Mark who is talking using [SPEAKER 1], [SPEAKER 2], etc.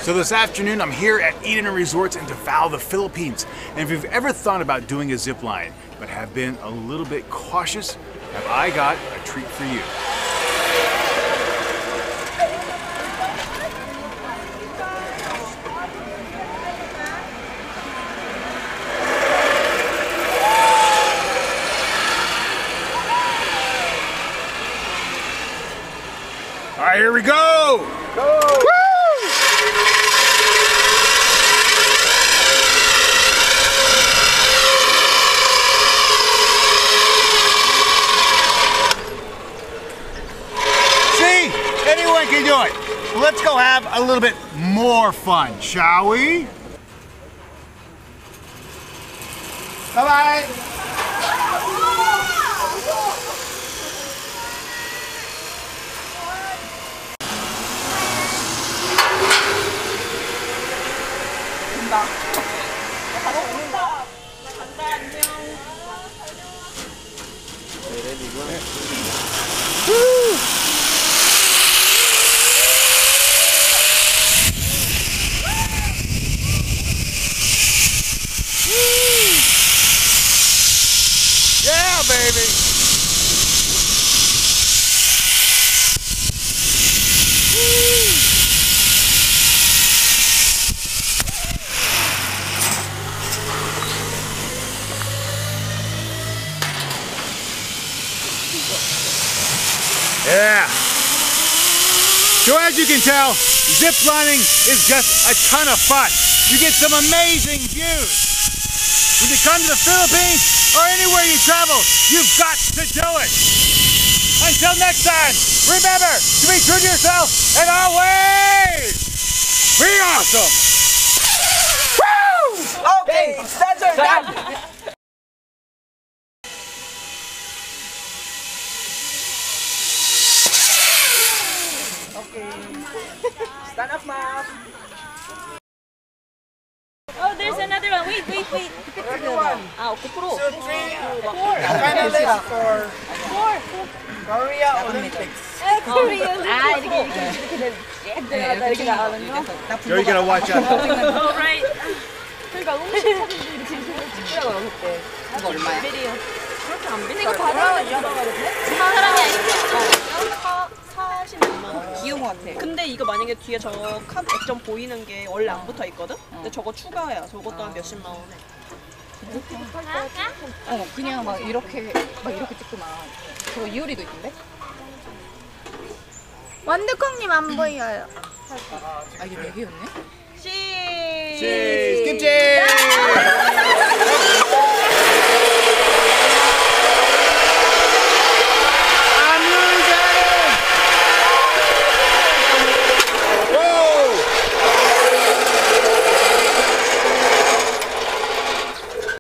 [SPEAKER 1] So this afternoon I'm here at Eden Resorts in Davao, the Philippines. And if you've ever thought about doing a zip line but have been a little bit cautious, have I got a treat for you. All right, here we go! Go! Woo! See? Anyone can do it. Let's go have a little bit more fun, shall we? Bye-bye! Yeah, baby. Yeah. So as you can tell, ziplining is just a ton of fun. You get some amazing views. When you come to the Philippines or anywhere you travel, you've got to do it. Until next time, remember to be true to yourself and always be awesome. Woo!
[SPEAKER 2] Okay, that's our done. Okay. Stand up, ma'am.
[SPEAKER 3] Oh, there's another one. Wait.
[SPEAKER 2] Everyone.
[SPEAKER 3] GoPro.
[SPEAKER 2] So 3
[SPEAKER 3] Four.
[SPEAKER 2] finalists for
[SPEAKER 3] Four.
[SPEAKER 2] Korea Olympics.
[SPEAKER 3] Korea. 이렇게 나가는 거?
[SPEAKER 1] Joe, you gotta watch out.
[SPEAKER 3] Oh, right. 그러니까 음식 사진도 이렇게 찍더라고요, 그때.
[SPEAKER 4] 이거 얼마야?
[SPEAKER 3] 비디오. 그렇게 안 비싸요.
[SPEAKER 4] 이거 받아야
[SPEAKER 3] 사람이 아니고 40만 원.
[SPEAKER 4] 귀여운 것 같아.
[SPEAKER 5] 근데 이거 만약에 뒤에 저 칸 액정 보이는 게 원래 안 붙어 있거든? 근데 저거 추가야. 저것도 한 몇십만 원에.
[SPEAKER 4] 그냥 막 이렇게 찍구나. 저 이효리도 있던데?
[SPEAKER 6] 완두콩님 안 보여요.
[SPEAKER 4] 아 이게 4개였네?
[SPEAKER 1] Cheese! Kimchi!